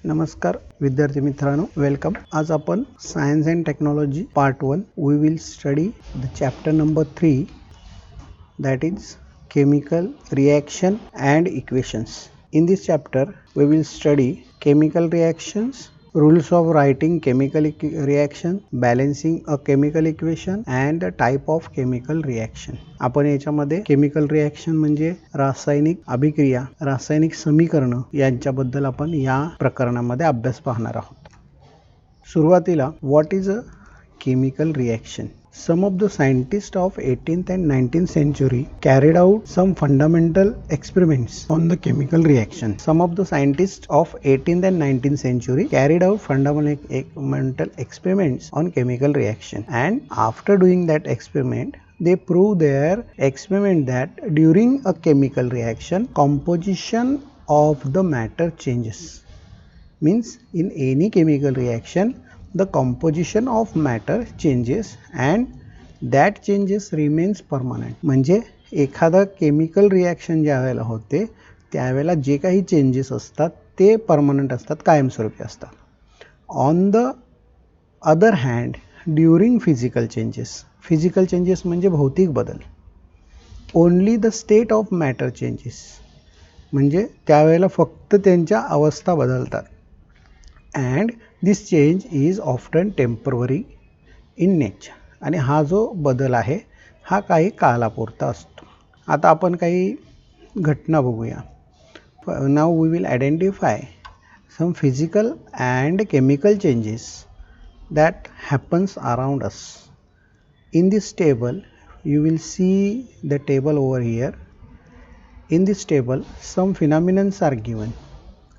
नमस्कार विद्यार्थी मित्रांनो, वेलकम. आज आपण science and technology part 1 we will study the chapter number 3 that is chemical reaction and equations. In this chapter we will study chemical reactions, rules of writing chemical reaction, balancing a chemical equation and the type of chemical reaction. आपण याच्यामध्ये chemical reaction म्हणजे रासायनिक अभिक्रिया, रासायनिक समीकरण यांच्याबद्दल आपण या प्रकरणामध्ये अभ्यास पाहणार आहोत. सुरुवातीला what is a chemical reaction? Some of the scientists of 18th and 19th century carried out some fundamental experiments on the chemical reaction. Some of the scientists of 18th and 19th century carried out fundamental experiments on chemical reaction, and after doing that experiment they proved their experiment that during a chemical reaction composition of the matter changes. Means in any chemical reaction the composition of matter changes and that changes remains permanent. म्हणजे एखादा chemical reaction ज्या वेळेला होते त्यावेळेला जे काही changes असतात ते permanent असतात, कायमस्वरूपी असतात. On the other hand during physical changes म्हणजे भौतिक बदल, only the state of matter changes, म्हणजे त्यावेळेला फक्त त्यांच्या अवस्था बदलतात. And this change is often temporary in nature. आणि हा जो बदल आहे हा काही कालापुरता असतो. आता आपण काही घटना बघूया. Now we will identify some physical and chemical changes that happens around us. In this table you will see the table over here. In this table some phenomenons are given.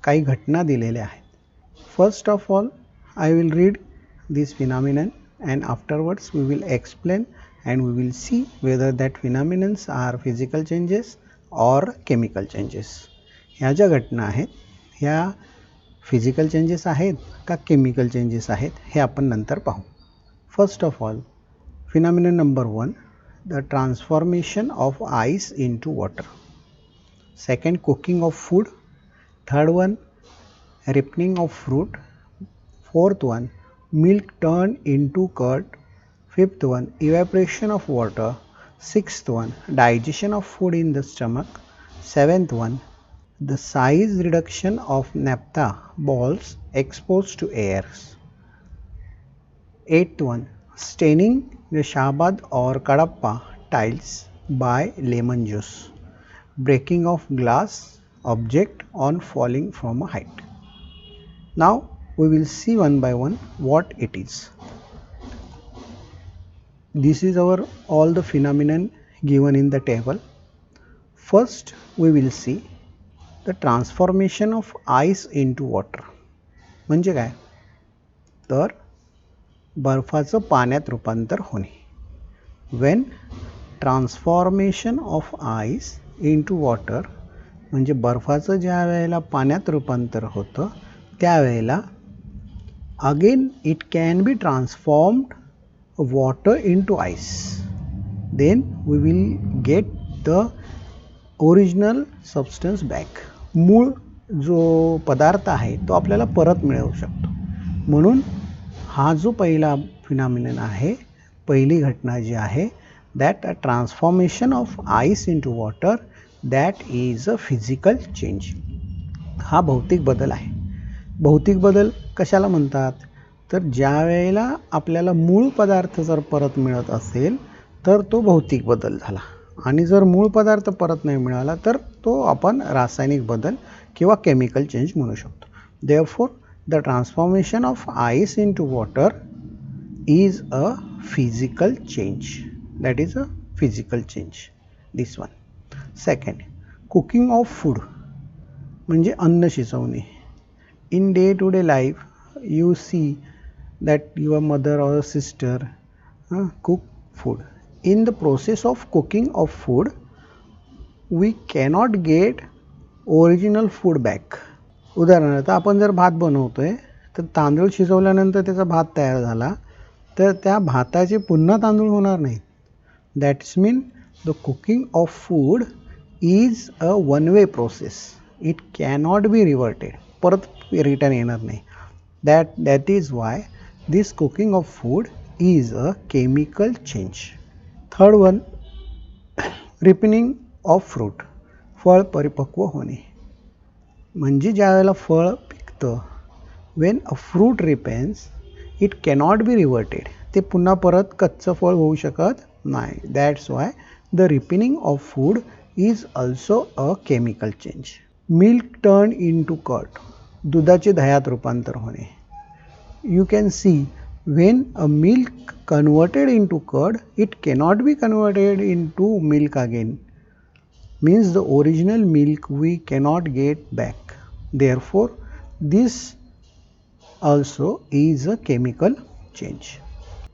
काही घटना दिलेल्या आहेत. First of all, I will read this phenomenon and afterwards we will explain and we will see whether that phenomenons are physical changes or chemical changes. ह्या ज्या घटना आहेत ह्या physical changes आहेत का केमिकल चेंजेस आहेत हे आपण नंतर पाहू. First of all, phenomenon number 1, the transformation of ice into water. Second, cooking of food. Third one, ripening of fruit. Fourth one, milk turned into curd. Fifth one, evaporation of water. Sixth one, digestion of food in the stomach. Seventh one, the size reduction of naphtha balls exposed to air. Eighth one, staining the Shabad or Kadapa tiles by lemon juice. Breaking of glass object on falling from a height. Now we will see one by one what it is. This is our all the phenomenon given in the table. First we will see the transformation of ice into water. म्हणजे काय तर बर्फाचं पाण्यात रूपांतर होणे. When transformation of ice into water म्हणजे बर्फाचं ज्या वेळेला पाण्यात रूपांतर होतं त्यावेळेला again it can be transformed water into ice. Then we will get the original substance back. मूळ जो पदार्थ आहे तो आपल्याला परत मिळू शकतो. म्हणून हा जो पहिला फिनॉमिनन आहे, पहिली घटना जी आहे, that a transformation of ice into water, that is a physical change. हा भौतिक बदल आहे. भौतिक बदल कशाला म्हणतात तर ज्या वेळेला आपल्याला मूळ पदार्थ जर परत मिळत असेल तर तो भौतिक बदल झाला, आणि जर मूळ पदार्थ परत नाही मिळाला तर तो आपण रासायनिक बदल किंवा केमिकल चेंज म्हणू शकतो. Therefore the transformation of ice into water is a physical change. That is a physical change, this one. Second, cooking of food म्हणजे अन्न शिजवणे. In day-to-day life, you see that your mother or sister cook food. In the process of cooking of food, we cannot get original food back. उदाहरणार्थ आपण जर भात बनवतोय तर तांदूळ शिजवल्यानंतर त्याचा भात तयार झाला तर त्या भाताचे पुन्हा तांदूळ होणार नाहीत. That's mean the cooking of food is a one way process. It cannot be रिव्हर्टेड. परत रिटर्न येणार नाही. That is why this cooking of food is a chemical change. Third one, ripening of fruit. फळ परिपक्व होणे. म्हणजे ज्या वेळेला फळ पिकतं, when a fruit ripens, it cannot be reverted. ते पुन्हा परत कच्चं फळ होऊ शकत नाही. That's why the ripening of food is also a chemical change. Milk turned into curd. दुधाचे दह्यात रूपांतर होणे. You can see when a milk converted into curd, it cannot be converted into milk again. Means the original milk we cannot get back. Therefore, this also is a chemical change.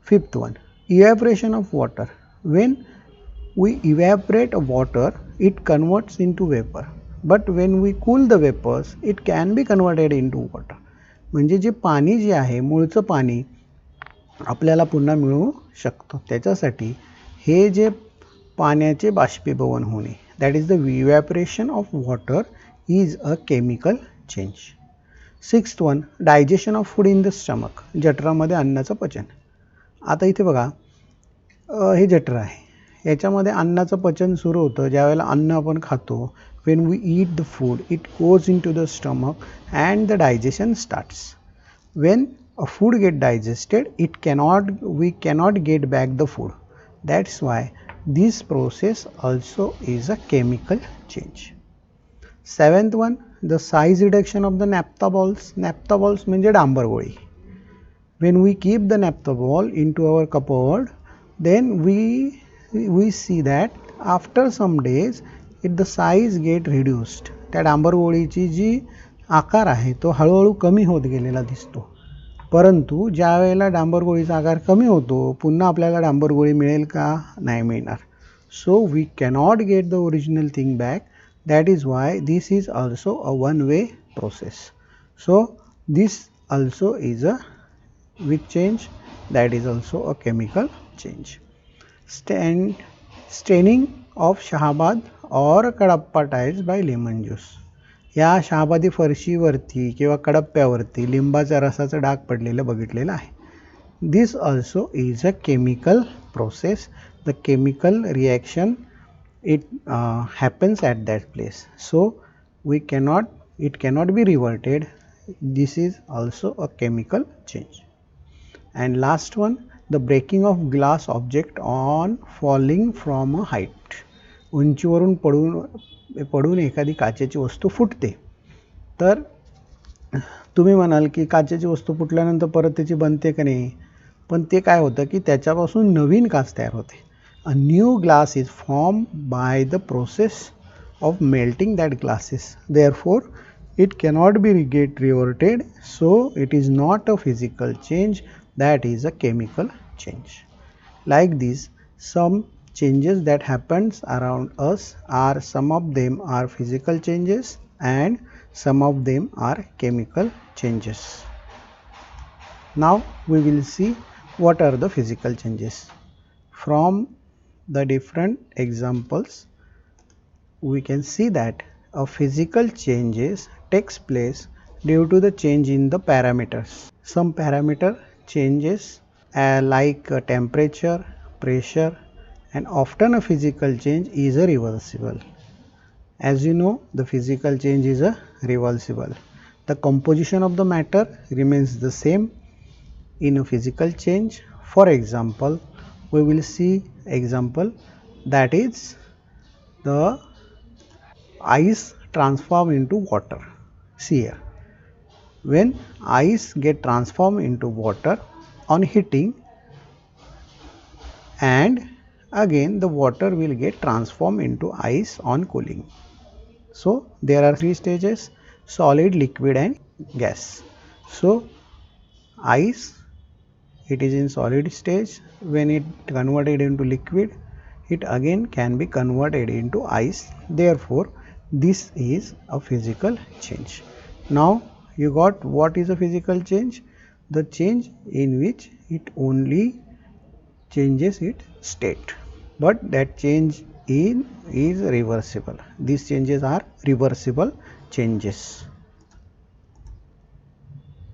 Fifth one, evaporation of water. When we evaporate water, it converts into vapor. But when we cool the vapors, it can be converted into water. म्हणजे जे पाणी जे आहे, मूळचं पाणी आपल्याला पुन्हा मिळू शकतं. त्याच्यासाठी हे जे पाण्याचे बाष्पीभवन होणे, that is the evaporation of water, is a chemical change. Sixth one, digestion of food in the stomach. जठरामध्ये अन्नाचं पचन. आता इथे बघा, हे जठर आहे, याच्यामध्ये अन्नाचं पचन सुरू होतं ज्यावेळेला अन्न आपण खातो. when we eat the food, it goes into the stomach and the digestion starts. When a food get digested, we cannot get back the food. That's why this process also is a chemical change. Seventh one, the size reduction of the naphtha balls. Naphtha balls म्हणजे डांबर गोळी. When we keep the naphtha ball into our cupboard, then we see that after some days the size get reduced. त्या डांबर गोळीची जी आकार आहे तो हळूहळू कमी होत गेलेला दिसतो. परंतु ज्या वेळेला डांबर गोळीचा आकार कमी होतो, पुन्हा आपल्याला डांबर गोळी मिळेल का? नाही मिळणार. So we cannot get the original thing back. That is why this is also a one way process. So this also is a which change, that is also a chemical change. Staining of Shahabad और Cuddapah tiles by lemon juice. या शहाबादी फरशीवरती किंवा कडप्प्यावरती लिंबाच्या रसाचं डाग पडलेलं बघितलेलं आहे. This also is a chemical process. The chemical reaction it happens at that place. So it cannot be reverted. This is also a chemical change. And last one, the breaking of glass object on falling from a height. उंचीवरून पडून एखादी काचेची वस्तू फुटते. तर तुम्ही म्हणाल की काचेची वस्तू फुटल्यानंतर परत त्याची बनते का नाही? पण ते काय होतं की त्याच्यापासून नवीन काच तयार होते. A new glass is form by the process of melting that glasses. Therefore it cannot be get reverted. So it is not a physical change, that is a chemical change. Like this, some changes that happens around us are, some of them are physical changes and some of them are chemical changes. Now we will see what are the physical changes. From the different examples we can see that a physical changes takes place due to the change in the parameters. Some parameter changes like temperature, pressure, and often a physical change is a reversible. As you know, the physical change is a reversible. The composition of the matter remains the same in a physical change. For example, we will see example, that is the ice transform into water. See here, when ice get transformed into water on heating, and again the water will get transformed into ice on cooling. So there are three stages: solid, liquid and gas. So ice, it is in solid stage. When it converted into liquid, it again can be converted into ice. Therefore this is a physical change. Now you got what is a physical change? The change in which it only changes its state, but that change is reversible. These changes are reversible changes.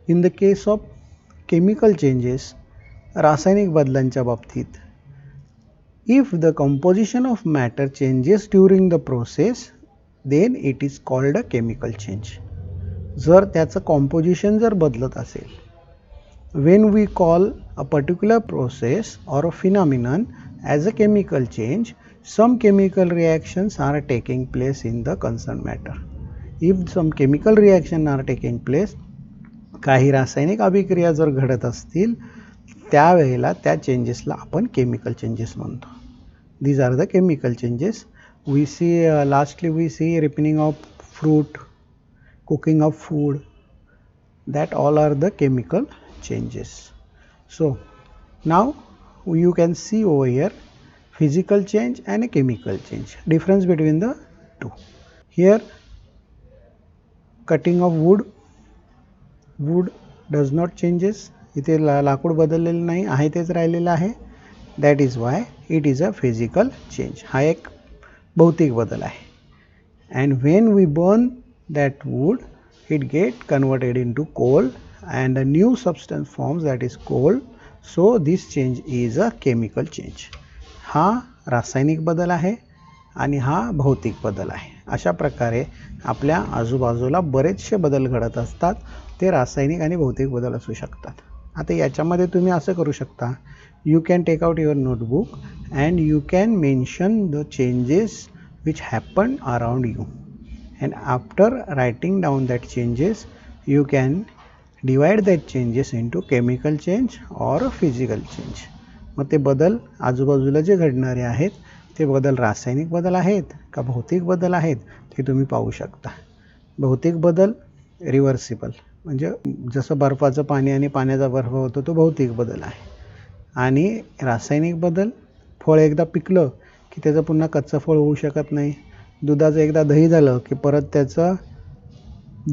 In the case of chemical changes, रासायनिक बदलांच्या बाबतीत, if the composition of matter changes during the process, then it is called a chemical change. जर त्याचं composition जर बदलत असेल, when we call a particular process or a phenomenon as a chemical change, some chemical reactions are taking place in the concerned matter. If some chemical reaction are taking place, काही रासायनिक अभिक्रिया जर घडत असतील, त्यावेळेला त्या चेंजेसला आपण केमिकल चेंजेस म्हणतो. These are the chemical changes. We see lastly we see ripening of fruit, cooking of food, that all are the chemical changes. So now you can see over here physical change and a chemical change, difference between the two. Here cutting of wood does not changes. इथे लाकूड बदललेलं नाही आहे, तेच राहिलेलं आहे. That is why it is a physical change. हा एक भौतिक बदल आहे. And when we burn that wood, it get converted into coal and a new substance forms, that is coal. So this change is a chemical change. हा रासायनिक बदल आहे आणि हा भौतिक बदल आहे. अशा प्रकारे आपल्या आजूबाजूला बरेचसे बदल घडत असतात. ते रासायनिक आणि भौतिक बदल असू शकतात. आता याच्यामध्ये तुम्ही असं करू शकता, you can take out your notebook and you can mention the changes which happen around you, and after writing down that changes you can divide that changes into chemical change or physical change. मग ते बदल आजूबाजूला जे घडणारे आहेत ते बदल रासायनिक बदल आहेत का भौतिक बदल आहेत ते तुम्ही पाहू शकता. भौतिक बदल रिव्हर्सिबल, म्हणजे जसं बर्फाचं पाणी आणि पाण्याचा बर्फ होतो तो भौतिक बदल आहे. आणि रासायनिक बदल, फळ एकदा पिकलं की त्याचं पुन्हा कच्चं फळ होऊ शकत नाही. दुधाचं एकदा दही झालं की परत त्याचं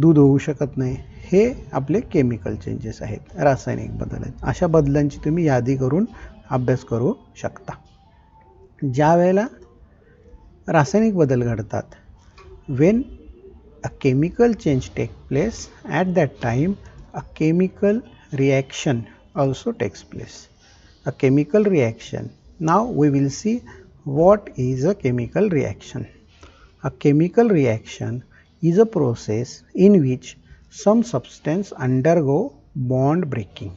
दूध होऊ शकत नाही. हे आपले केमिकल चेंजेस आहेत, रासायनिक बदल आहेत. अशा बदलांची तुम्ही यादी करून अभ्यास करू शकता. ज्या वेळेला रासायनिक बदल घडतात, when a chemical change takes place, at that time a chemical reaction also takes place. A chemical reaction. Now we will see what is a chemical reaction. A chemical reaction is a process in which some substance undergo bond breaking.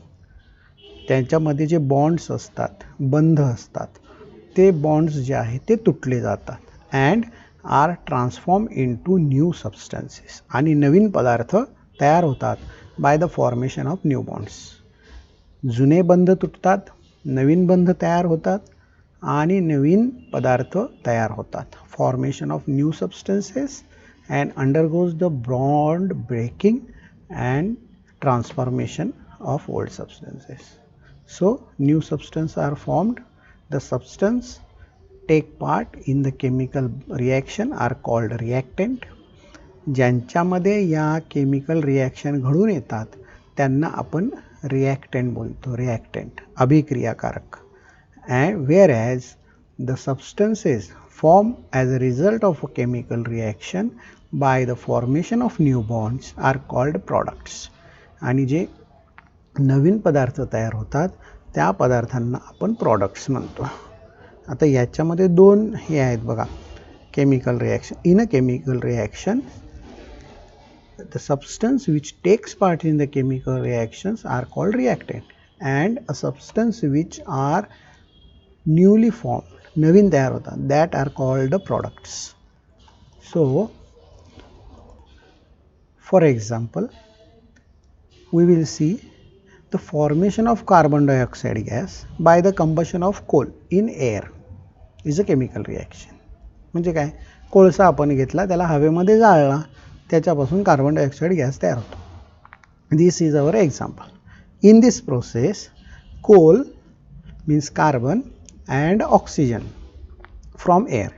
त्यांच्यामध्ये जे bonds असतात, बंध असतात, ते bonds जे आहेत ते तुटले जातात and are transformed into new substances. आणि नवीन पदार्थ तयार होतात by the formation of new bonds. जुने बंध तुटतात, नवीन बंध तयार होतात आणि नवीन पदार्थ तयार होतात. Formation of new substances and undergoes the bond breaking and transformation of old substances. So new substances are formed. The substance take part in the chemical reaction are called reactant. ज्यांच्यामध्ये या केमिकल रिॲक्शन घडून येतात त्यांना आपण reactant बोलतो, reactant अभिक्रियाकारक. and whereas the substances formed as a result of a chemical reaction by the formation of new bonds are called products. आणि जे नवीन पदार्थ तयार होतात त्या पदार्थांना आपण प्रॉडक्ट्स म्हणतो. आता याच्यामध्ये दोन हे आहेत बघा, chemical reaction. In a chemical reaction the substance which takes part in the chemical reactions are called reactant, and a substance which are newly formed, नवीन तयार होतात, that are called the products. So for example we will see the formation of carbon dioxide gas by the combustion of coal in air is a chemical reaction. म्हणजे काय, कोळसा आपण घेतला, त्याला हवेमध्ये जाळला, त्याच्यापासून कार्बन डायऑक्साईड गॅस तयार होतो. This is our example. In this process coal means carbon and oxygen from air.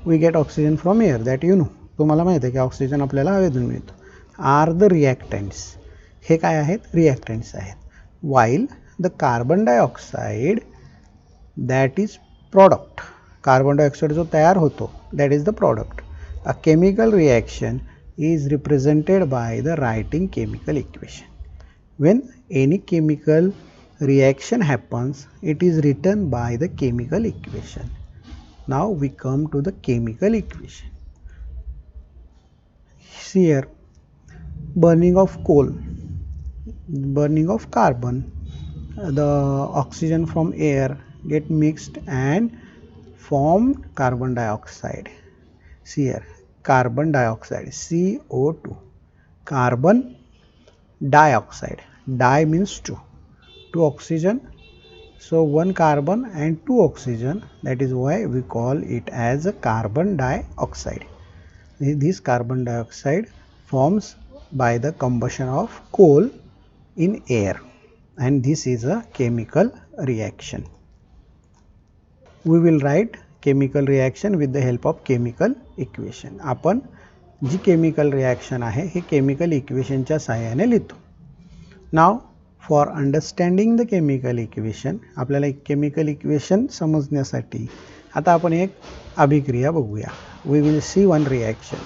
We get oxygen from air, that you know, तुम्हाला माहिती आहे की ऑक्सिजन आपल्याला हवेतून मिळतो. आर द रिॲक्टंट्स, हे काय आहेत, रिॲक्टंट्स आहेत. वाईल the carbon dioxide that is product, carbon dioxide जो तयार होतो that is the product. A chemical reaction is represented by the writing chemical equation. When any chemical reaction happens, it is written by the chemical equation. Now we come to the chemical equation. Here, burning of coal, burning of carbon, the oxygen from air get mixed and formed carbon dioxide. See here, carbon dioxide, CO2, carbon dioxide, di means two oxygen, so one carbon and two oxygen, that is why we call it as a carbon dioxide. This carbon dioxide forms by the combustion of coal in air, and this is a chemical reaction. We will write chemical reaction with the help of chemical equation. आपण जी chemical reaction आहे हे chemical equation च्या सहाय्याने लिहितो. Now for understanding the chemical equation, आपल्याला एक chemical equation समजण्यासाठी आता आपण एक अभिक्रिया बघूया. We will see one reaction.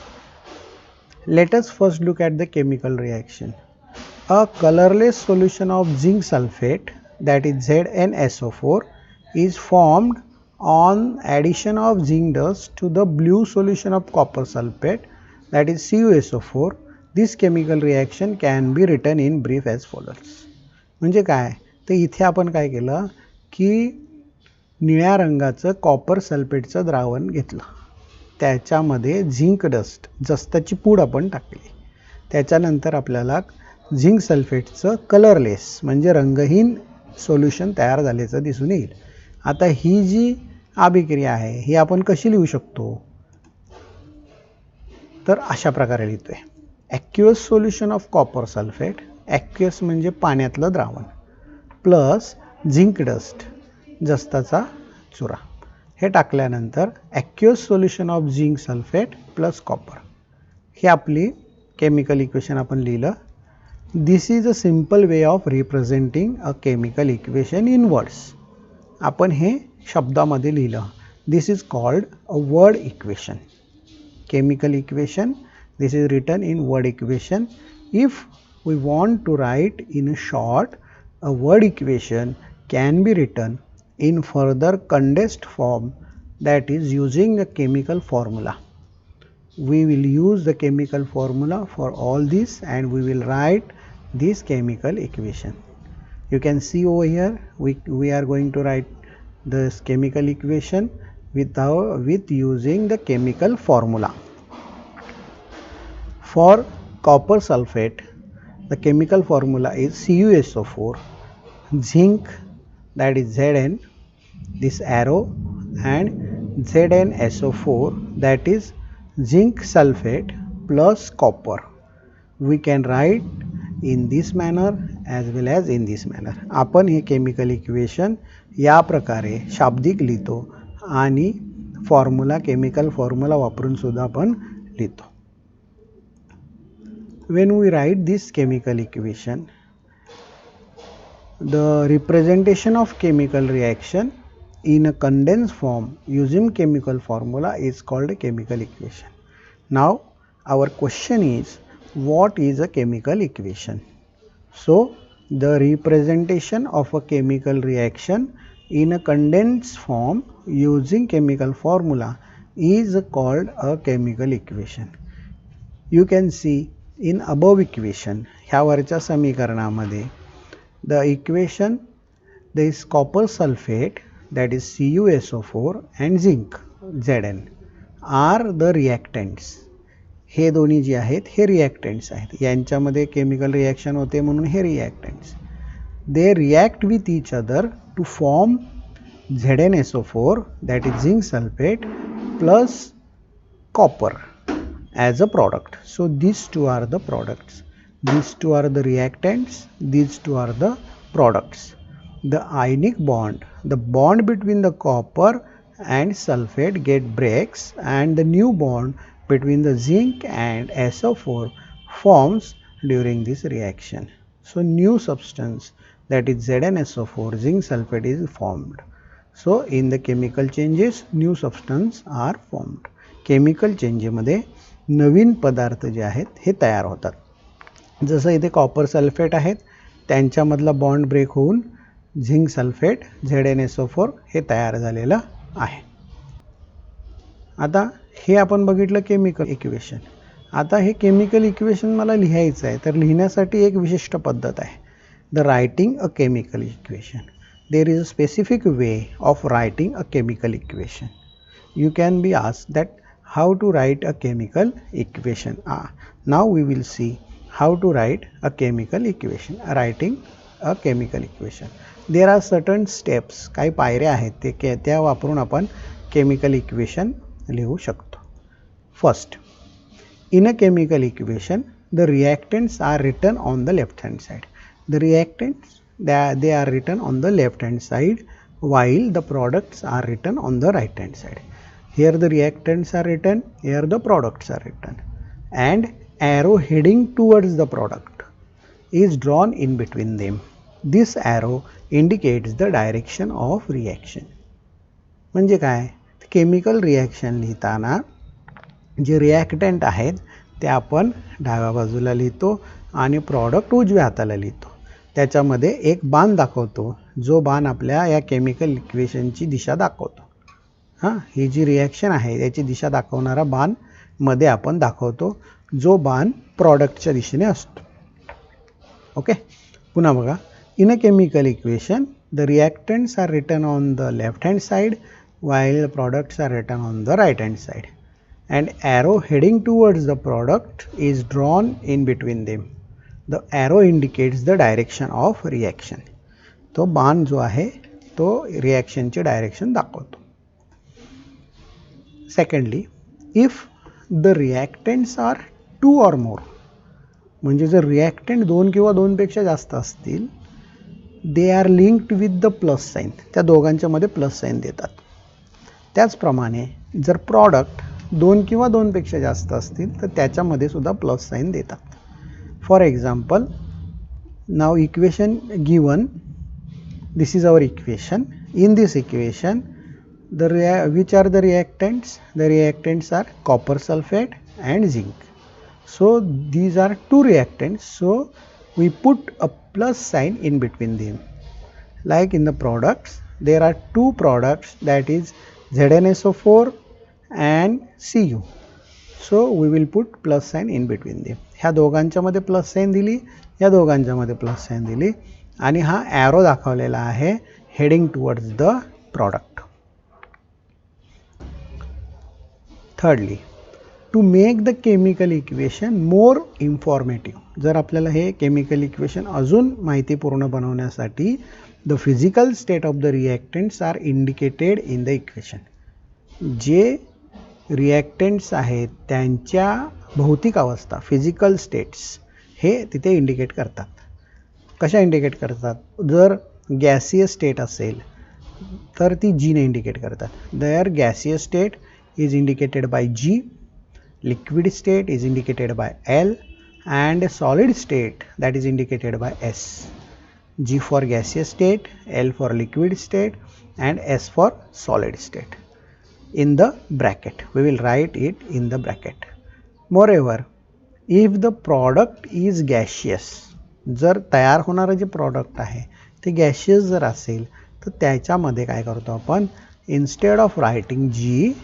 Let us first look at the chemical reaction. A colorless solution of zinc sulfate, that is ZnSO4, is formed on addition of zinc dust to the blue solution of copper sulfate, that is CuSO4. This chemical reaction can be written in brief as follows. म्हणजे काय तर इथे आपण काय केलं की निळ्या रंगाचं कॉपर सल्फेटचं द्रावण घेतलं, त्याच्यामध्ये झिंक डस्ट जस्ताची पूड आपण टाकली, त्याच्यानंतर आपल्याला झिंक सल्फेटचं कलरलेस म्हणजे रंगहीन सोल्युशन तयार झाल्याचं दिसून येईल. आता ही जी अभिक्रिया आहे ही आपण कशी लिहू शकतो तर अशा प्रकारे लिहितोय. ॲक्युअस सोल्युशन ऑफ कॉपर सल्फेट, ॲक्युअस म्हणजे पाण्यातलं द्रावण, प्लस झिंक डस्ट जस्ताचा चुरा, हे टाकल्यानंतर aqueous solution of zinc sulphate plus copper, हे आपली केमिकल इक्वेशन आपण लिहिलं. This is a simple way of representing a chemical equation in words. आपण हे शब्दामध्ये लिहिलं. This is called a word equation. Chemical equation, this is written in word equation. If we want to write in a short, a word equation can be written in further condensed form, that is using the chemical formula. We will use the chemical formula for all this and we will write this chemical equation. You can see over here we are going to write this chemical equation with using the chemical formula. For copper sulfate, the chemical formula is CuSO4, zinc, that is Zn, this arrow, and ZnSO4, that is zinc sulfate plus copper. We can write in this manner as well as in this manner. आपण हे chemical equation या प्रकारे शाब्दिक लिहितो आणि formula chemical formula वापरून सुद्धा आपण लिहितो. When we write this chemical equation, the representation of chemical reaction in a condensed form using chemical formula is called a chemical equation. Now our question is, what is a chemical equation? So the representation of a chemical reaction in a condensed form using chemical formula is called a chemical equation. You can see in above equation, ह्या वरच्या समीकरणामध्ये the equation, there is copper sulfate, that is CuSO4, and zinc Zn are the reactants. हे दोन्ही जे आहेत हे रिॲक्टंट्स आहेत, यांच्यामध्ये chemical reaction होते म्हणून हे reactants. They react with each other to form ZnSO4, that is zinc sulfate, plus copper as a product. So these two are the products, these two are the reactants, these two are the products. The ionic bond, the bond between the copper and sulfate breaks and the new bond between the zinc and SO4 forms during this reaction. So new substance, that is ZnSO4 zinc sulfate, is formed. So in the chemical changes new substance are formed. Chemical change मध्ये नवीन पदार्थ जे आहेत हे तयार होतात. जसं इथे copper sulphate आहेत त्यांच्यामधला bond break होऊन zinc sulphate ZnSO4 हे तयार झालेलं आहे. आता हे आपण बघितलं केमिकल इक्वेशन. आता हे केमिकल इक्वेशन मला लिहायचं आहे, तर लिहिण्यासाठी एक विशिष्ट पद्धत आहे, the writing a chemical equation. There is a specific way of writing a chemical equation. You can be asked that how to write a chemical equation. Now we will see how to write a chemical equation. Writing a chemical equation. There are certain steps, काही पायऱ्या आहेत ते त्या वापरून आपण chemical equation लिहू शकतो. First, in a chemical equation, the reactants are written on the left hand side. The reactants they are written on the left hand side while the products are written on the right hand side. Here the reactants are written, here the products are written, and arrow heading towards the product is drawn in between them. This arrow indicates the direction of reaction. म्हणजे काय, chemical reaction लिहिताना जे reactant आहेत ते आपण डाव्या बाजूला लिहितो आणि प्रॉडक्ट उजव्या हाताला लिहितो. त्याच्यामध्ये एक बाण दाखवतो, जो बाण आपल्या या केमिकल इक्वेशनची दिशा दाखवतो. ही जी रिॲक्शन आहे याची दिशा दाखवणारा बाण मध्ये आपण दाखवतो, जो बाण प्रॉडक्टच्या दिशेने असतो. ओके, पुन्हा बघा. In a chemical equation the reactants are written on the left hand side while the products are written on the right hand side, and arrow heading towards the product is drawn in between them. The arrow indicates the direction of reaction. तो बाण जो आहे तो रिॲक्शनची direction दाखवतो. Secondly, if the reactants are 2 or more, म्हणजे जर reactant 2 किंवा 2 पेक्षा जास्त असतील, they are linked with the plus sign. त्या दोघांच्या मध्ये प्लस साइन देतात. त्याचप्रमाणे जर प्रॉडक्ट 2 किंवा 2 पेक्षा जास्त असतील तर त्याच्यामध्ये सुद्धा प्लस साइन देतात. For example, now equation given, this is our equation. In this equation which are the reactants? The reactants are copper sulfate and zinc. So these are 2 reactants, so we put a plus sign in between them. Like in the products, there are 2 products, that is ZnSO4 and Cu. So we will put plus sign in between them. ह्या दोघांच्या मध्ये plus sign दिली, या दोघांच्या मध्ये plus sign दिली, आणि हा ॲरो दाखवलेला आहे heading towards the product. Thirdly, to make the chemical equation more informative, जर आपल्याला हे केमिकल इक्वेशन अजून माहितीपूर्ण बनवण्यासाठी the physical state of the reactants are indicated in the equation. जे रिॲक्टंट्स आहेत त्यांच्या भौतिक अवस्था, फिजिकल स्टेट्स, हे तिथे इंडिकेट करतात. कशा इंडिकेट करतात? जर गॅसियस स्टेट असेल तर ती G ने इंडिकेट करतात. Their gaseous state is indicated by G, liquid state is indicated by L, and solid state that is indicated by S. G for gaseous state, L for liquid state, and S for solid state. In the bracket, we will write it in the bracket. Moreover, if the product is gaseous, जर तयार होणारे जे product आहे ते gaseous जर असेल तर त्याच्यामध्ये काय करतो आपण, instead of writing G,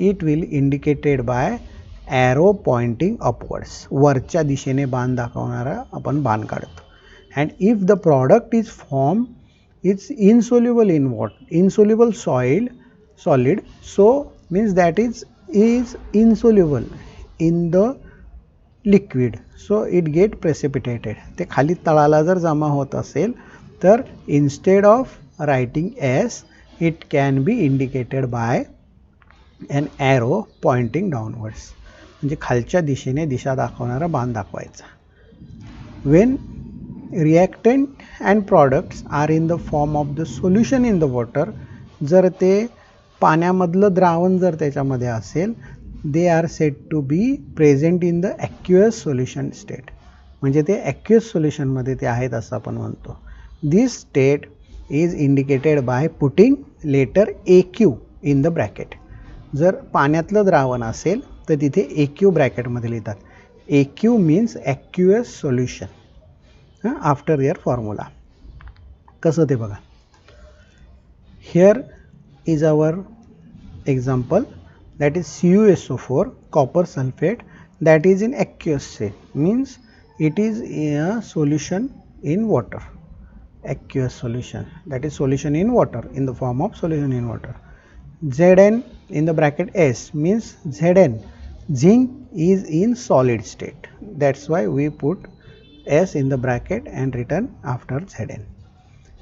it will indicated by arrow pointing upwards. वरच्या दिशेने बाण दाखवणारा आपण बाण काढतो. And if the product is formed, it's insoluble in what? Insoluble solid, so means that is insoluble in the liquid, so it get precipitated. ते खाली तळाला जर जमा होत असेल तर instead of writing S, it can be indicated by an arrow pointing downwards. म्हणजे खालच्या दिशेने दिशा दाखवणारा बाण दाखवायचा. When reactant and products are in the form of the solution in the water, जर ते पाण्यामधलं द्रावण जर त्याच्यामध्ये असेल, they are said to be present in the aqueous solution state. म्हणजे ते aqueous solution मध्ये ते आहेत असं आपण म्हणतो. This state is indicated by putting letter AQ in the bracket. जर पाण्यातलं द्रावण असेल तर तिथे AQ ब्रॅकेटमध्ये लिहितात. AQ means aqueous solution. After their formula. कसं ते बघा. Here is our example, that is CuSO4 copper sulfate, that is in aqueous state, means it is a solution in water, aqueous solution, that is solution in water, in the form of solution in water. Zn in the bracket S means Zn, zinc is in solid state, that's why we put S in the bracket and written after Zn.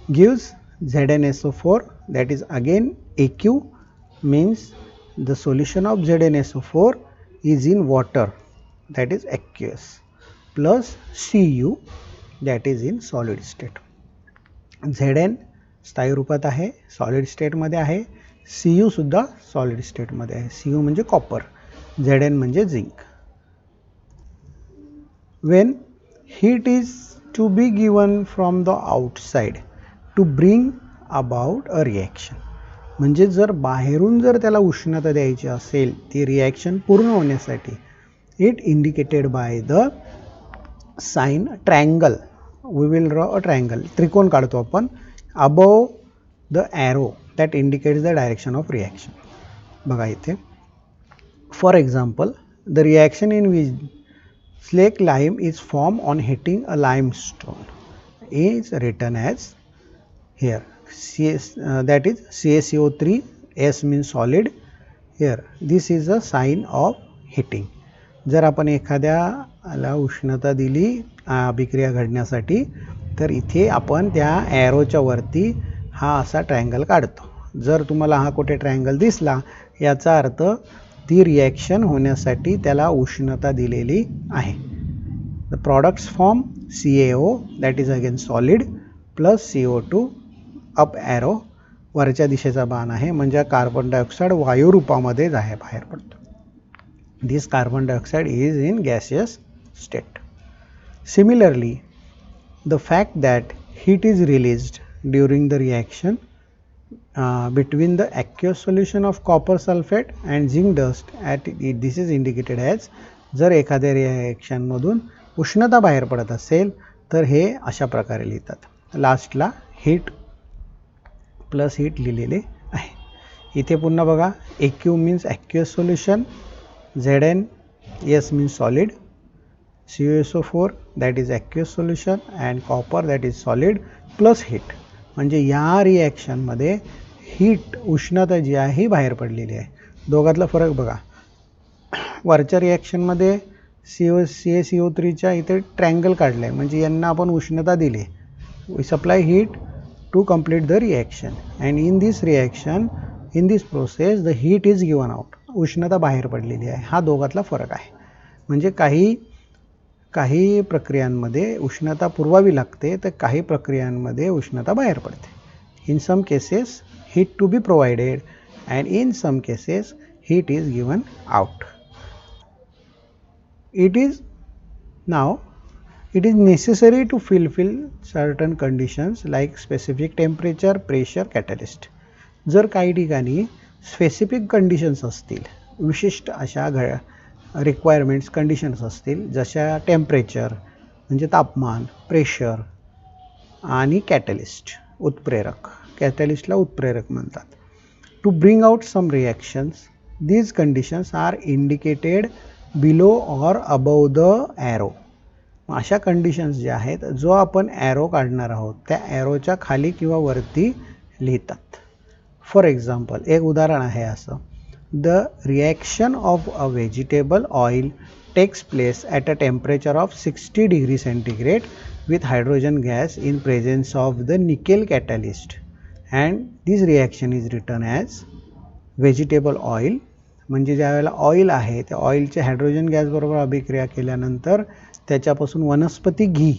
Gives ZnSO4, that is again Aq, means the solution of ZnSO4 is in water, that is aqueous, plus Cu, that is in solid state. Zn स्थायी रूपात आहे, solid स्टेटमध्ये आहे. Cu सुद्धा solid स्टेटमध्ये आहे. Cu म्हणजे copper, Zn म्हणजे zinc. When heat is to be given from the outside to bring about a reaction, म्हणजे जर बाहेरून जर त्याला उष्णता द्यायची असेल ती रिॲक्शन पूर्ण होण्यासाठी, it indicated by the sign triangle. We will draw a triangle, त्रिकोण काढतो आपण, above the arrow that indicates the direction of reaction. बघा इथे for example, the reaction in which slake lime is formed on heating a limestone is written as here that is CaCO3, S means solid. Here this is a sign of heating. जर आपण एखाद्याला उष्णता दिली अभिक्रिया घडण्यासाठी तर इथे आपण त्या ॲरोच्या वरती हा असा ट्रायंगल काढतो. जर तुम्हाला हा कुठे ट्रायंगल दिसला याचा अर्थ ती रिॲक्शन होण्यासाठी त्याला उष्णता दिलेली आहे. The products form CaO, that is again solid, plus CO2 up arrow, वरच्या दिशेचा बाण आहे, म्हणजे कार्बन डायऑक्साईड वायू रूपामध्ये बाहेर पडतो. This carbon dioxide is in gaseous state. Similarly, the fact that heat is released during the reaction between the aqueous solution of copper sulfate and zinc dust, this is indicated as, जर एखाद्या रिॲक्शनमधून उष्णता बाहेर पडत असेल तर हे अशा प्रकारे लिहितात. लास्टला हीट प्लस हीट लिहिलेले आहे. इथे पुन्हा बघा, Aq means aqueous solution, Zn S means solid, CuSO4 that is aqueous solution and copper that is solid plus heat. म्हणजे या रिॲक्शनमध्ये हीट उष्णता जी आहे ही बाहेर पडलेली आहे. दोघातला फरक बघा, वरच्या रिॲक्शनमध्ये CaCO3च्या इथे ट्रँगल काढलं आहे, म्हणजे यांना आपण उष्णता दिली. We supply heat to complete the reaction and in this reaction, in this process the heat is given out. उष्णता बाहेर पडलेली आहे. हा दोघातला फरक आहे. म्हणजे काही प्रक्रियांमध्ये उष्णता पुरवावी लागते तर काही प्रक्रियांमध्ये उष्णता बाहेर पडते. In some cases heat to be provided and in some cases heat is given out. It is necessary to fulfill certain conditions like specific temperature, pressure, catalyst. जर काही ठिकाणी स्पेसिफिक कंडिशन्स असतील, विशिष्ट अशा रिक्वायरमेंट्स कंडिशन्स असतील, जशा temperature म्हणजे तापमान, प्रेशर आणि कॅटलिस्ट उत्प्रेरक, कॅटलिस्टला उत्प्रेरक म्हणतात. To bring out some reactions, these conditions are indicated below or above the arrow. अशा कंडिशन्स ज्या आहेत, जो आपण ॲरो काढणार आहोत त्या ॲरोच्या खाली किंवा वरती लिहितात. फॉर एक्झाम्पल, एक उदाहरण आहे असं, the reaction of a vegetable oil takes place at a temperature of 60 degree centigrade with hydrogen gas in presence of the nickel catalyst and this reaction is written as vegetable oil. म्हणजे ज्या वेळेला oil आहे त्या ऑइलच्या hydrogen गॅसबरोबर अभिक्रिया केल्यानंतर त्याच्यापासून वनस्पती घी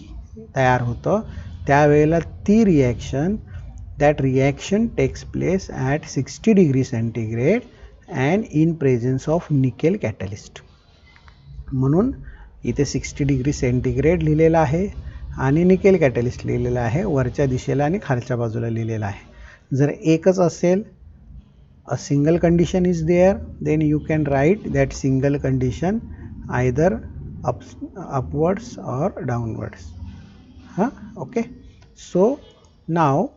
तयार होतं, त्यावेळेला ती reaction, that reaction takes place at 60 degree centigrade and in presence of nickel catalyst. म्हणून इथे 60 डिग्री सेंटीग्रेड लिहिलेलं आहे आणि निकेल कॅटलिस्ट लिहिलेलं आहे, वरच्या दिशेला आणि खालच्या बाजूला लिहिलेलं आहे. जर एकच असेल, a single condition is there, then you can write that single condition either upwards or downwards. Okay, so now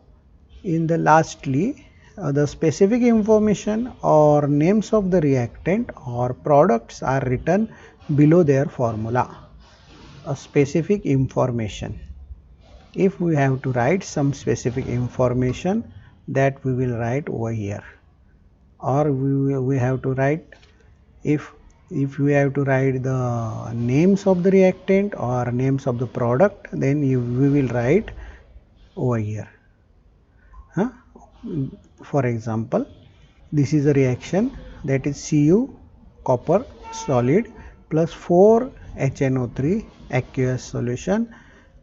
in the lastly the specific information or names of the reactant or products are written below their formula. A specific information, if we have to write some specific information, that we will write over here, or we have to write, if we have to write the names of the reactant or names of the product, then we will write over here. For example, this is a reaction, that is Cu copper solid plus 4 HNO3 aqueous solution.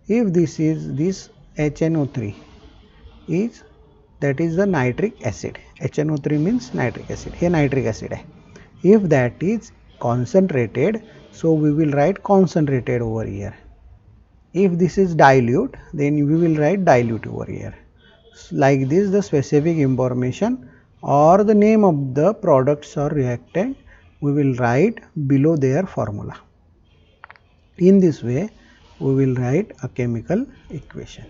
If this HNO3 is, that is the nitric acid. HNO3 means nitric acid. Here nitric acid hai. If that is concentrated, so we will write concentrated over here. If this is dilute, then we will write dilute over here. Like this, the specific information or the name of the products or reactant we will write below their formula. In this way, we will write a chemical equation.